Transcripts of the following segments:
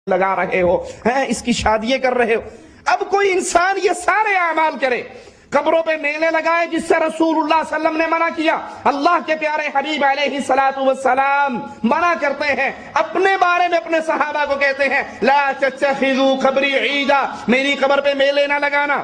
لگا رہے ہو ہیں، اس کی شادیاں کر رہے ہو۔ اب کوئی انسان یہ سارے اعمال کرے، قبروں پہ میلے لگائے جس سے رسول اللہ صلی اللہ علیہ وسلم نے منع کیا، اللہ کے پیارے حبیب علیہ السلام منع کرتے ہیں، اپنے بارے میں اپنے صحابہ کو کہتے ہیں لا تتخذوا قبری عیدا، میری قبر پہ میلے نہ لگانا۔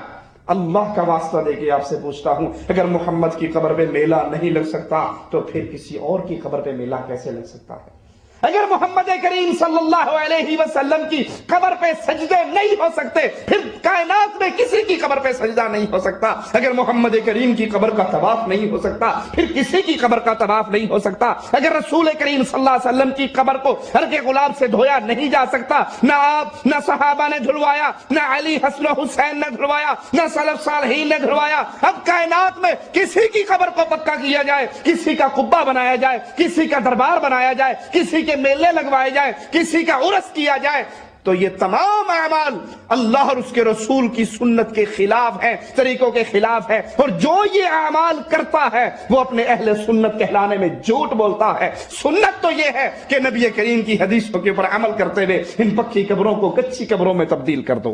اللہ کا واسطہ دے کے آپ سے پوچھتا ہوں، اگر محمد کی قبر پہ میلہ نہیں لگ سکتا تو پھر کسی اور کی قبر پہ میلہ کیسے لگ سکتا ہے؟ اگر محمد کریم صلی اللہ علیہ وسلم کی قبر پہ سجدے نہیں ہو سکتے، پھر کائنات میں کسی کی قبر پہ سجدہ نہیں ہو سکتا۔ اگر محمد کریم کی قبر کا طواف نہیں ہو سکتا، پھر کسی کی قبر کا طواف نہیں ہو سکتا۔ اگر رسول کریم صلی اللہ علیہ وسلم کی قبر کو عرق گلاب سے دھویا نہیں جا سکتا، نہ آپ نہ صحابہ نے دھلوایا، نہ علی حسن و حسین نے دھلوایا، نہ سلف صالحین نے دھلوایا، اب کائنات میں کسی کی قبر کو پکا کیا جائے، کسی کا قبہ بنایا جائے، کسی کا دربار بنایا جائے، کسی کے میلے لگوائے جائے، کسی کا عرس کیا جائے، تو یہ تمام اعمال اللہ اور اس کے رسول کی سنت کے خلاف ہے، طریقوں کے خلاف ہے، اور جو یہ اعمال کرتا ہے وہ اپنے اہل سنت کہلانے میں جھوٹ بولتا ہے۔ سنت تو یہ ہے کہ نبی کریم کی حدیثوں کے اوپر عمل کرتے ہوئے ان پکی قبروں کو کچی قبروں میں تبدیل کر دو۔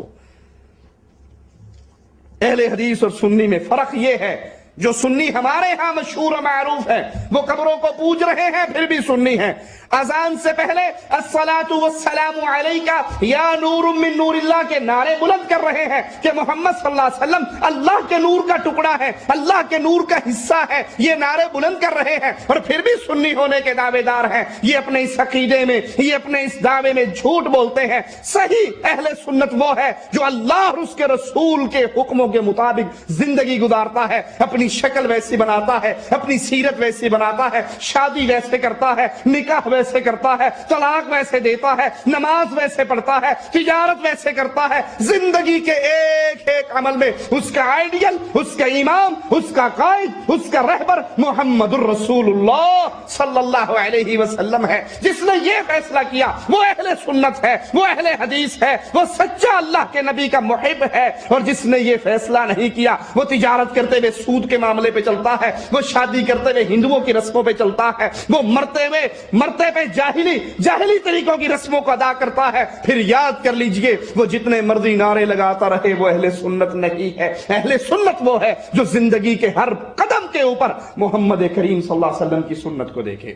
اہل حدیث اور سنی میں فرق یہ ہے، جو سنی ہمارے ہاں مشہور و معروف ہے وہ قبروں کو پوج رہے ہیں پھر بھی سنی ہیں، اذان سے پہلے الصلاۃ والسلام علیکہ یا نور من نور اللہ کے نعرے بلند کر رہے ہیں کہ محمد صلی اللہ علیہ وسلم اللہ کے نور کا ٹکڑا ہے، اللہ کے نور کا حصہ ہے، یہ نعرے بلند کر رہے ہیں، اور پھر بھی سنی ہونے کے دعوے دار ہیں۔ یہ اپنے اس عقیدے میں، یہ اپنے اس دعوے میں جھوٹ بولتے ہیں۔ صحیح اہل سنت وہ ہے جو اللہ اور اس کے رسول کے حکموں کے مطابق زندگی گزارتا ہے، اپنی شکل ویسی بناتا ہے، اپنی سیرت ویسی بناتا ہے، شادی ویسے کرتا ہے، نکاح ویسے کرتا ہے، طلاق ویسے دیتا ہے، نماز ویسے پڑھتا ہے، تجارت ویسے کرتا ہے، زندگی کے ایک ایک عمل میں اس کا آئیڈیل، اس کا امام، اس کا قائد، اس کا رہبر محمد الرسول اللہ صلی اللہ علیہ وسلم ہے۔ جس نے یہ فیصلہ کیا وہ اہل سنت ہے، وہ اہل حدیث ہے، وہ سچا اللہ کے نبی کا محب ہے، اور جس نے یہ فیصلہ نہیں کیا وہ تجارت کرتے ہوئے سود کے معاملے پہ چلتا ہے، وہ شادی کرتے ہوئے ہندوؤں کی رسموں پہ چلتا ہے، وہ مرتے پہ جاہلی طریقوں کی رسموں کو ادا کرتا ہے، پھر یاد کر لیجئے وہ جتنے مرضی نعرے لگاتا رہے وہ اہل سنت نہیں ہے۔ اہل سنت وہ ہے جو زندگی کے ہر قدم کے اوپر محمد کریم صلی اللہ علیہ وسلم کی سنت کو دیکھے۔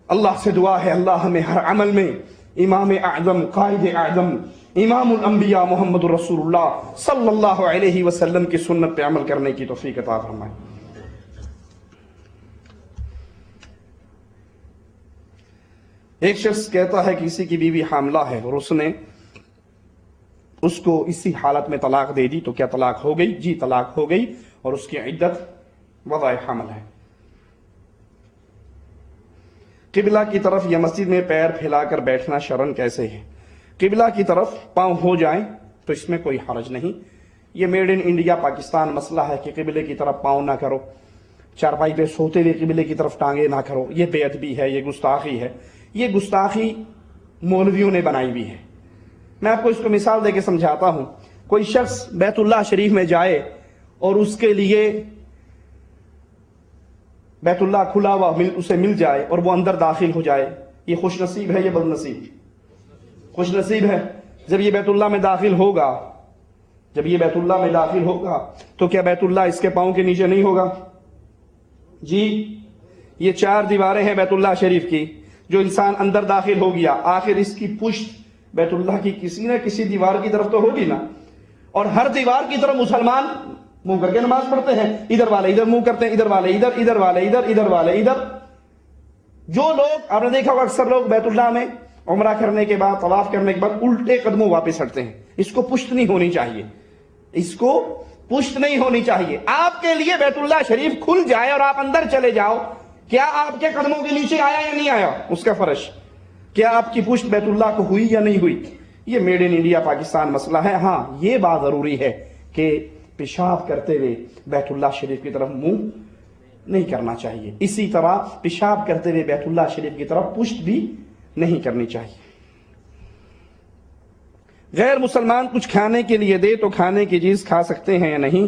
اللہ سے دعا ہے اللہ ہمیں ہر عمل میں امام اعظم، قائد اعظم، امام الانبیاء محمد الرسول اللہ صلی اللہ علیہ وسلم کی سنت پہ عمل کرنے کی توفیق عطا فرمائے۔ ایک شخص کہتا ہے کہ کسی کی بیوی حاملہ ہے اور اس نے اس کو اسی حالت میں طلاق دے دی، تو کیا طلاق ہو گئی؟ جی طلاق ہو گئی، اور اس کی عدت وضع حمل ہے۔ قبلہ کی طرف یا مسجد میں پیر پھیلا کر بیٹھنا شرعاً کیسے ہے؟ قبلہ کی طرف پاؤں ہو جائیں تو اس میں کوئی حرج نہیں، یہ میڈ ان انڈیا پاکستان مسئلہ ہے کہ قبلے کی طرف پاؤں نہ کرو، چارپائی پہ سوتے ہوئے قبلے کی طرف ٹانگیں نہ کرو، یہ بے ادبی ہے، یہ گستاخی ہے۔ یہ گستاخی مولویوں نے بنائی ہوئی ہے۔ میں آپ کو اس کو مثال دے کے سمجھاتا ہوں۔ کوئی شخص بیت اللہ شریف میں جائے اور اس کے لیے بیت اللہ کھلا ہوا اسے مل جائے اور وہ اندر داخل ہو جائے، یہ خوش نصیب ہے یا بد نصیب؟ خوش نصیب ہے۔ جب یہ بیت اللہ میں داخل ہوگا، تو کیا بیت اللہ اس کے پاؤں کے نیچے نہیں ہوگا؟ جی یہ 4 دیواریں ہیں بیت اللہ شریف کی، جو انسان اندر داخل ہو گیا آخر اس کی پشت بیت اللہ کی کسی نہ کسی دیوار کی طرف تو ہوگی نا، اور ہر دیوار کی طرف مسلمان منہ کر کے نماز پڑھتے ہیں، ادھر والے ادھر منہ کرتے ہیں، ادھر والے ادھر، ادھر والے ادھر، ادھر والے ادھر۔ جو لوگ آپ نے دیکھا ہوگا اکثر لوگ بیت اللہ میں عمرہ کرنے کے بعد، طواف کرنے کے بعد الٹے قدموں واپس ہٹتے ہیں، اس کو پشت نہیں ہونی چاہیے، اس کو پشت نہیں ہونی چاہیے۔ آپ کے لیے بیت اللہ شریف کھل جائے اور آپ اندر چلے جاؤ، کیا آپ کے قدموں کے نیچے آیا یا نہیں آیا اس کا فرش؟ کیا آپ کی پشت بیت اللہ کو ہوئی یا نہیں ہوئی؟ یہ میڈ ان انڈیا پاکستان مسئلہ ہے۔ ہاں یہ بات ضروری ہے کہ پیشاب کرتے ہوئے بیت اللہ شریف کی طرف منہ نہیں کرنا چاہیے، اسی طرح پیشاب کرتے ہوئے بیت اللہ شریف کی طرف پشت بھی نہیں کرنی چاہیے۔ غیر مسلمان کچھ کھانے کے لیے دے تو کھانے کی چیز کھا سکتے ہیں یا نہیں؟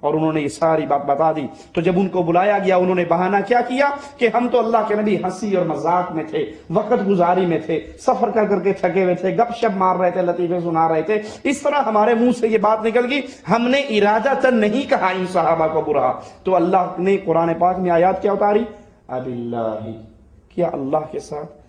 اور انہوں نے یہ ساری بات بتا دی۔ تو جب ان کو بلایا گیا انہوں نے بہانہ کیا کیا کہ ہم تو اللہ کے نبی ہنسی اور مذاق میں تھے، وقت گزاری میں تھے، سفر کر کر کے تھکے ہوئے تھے، گپ شپ مار رہے تھے، لطیفے سنا رہے تھے، اس طرح ہمارے منہ سے یہ بات نکل گئی، ہم نے ارادتاً نہیں کہا ان صحابہ کو برا۔ تو اللہ نے قرآن پاک میں آیات کیا اتاری؟ اب اللہ، کیا اللہ کے ساتھ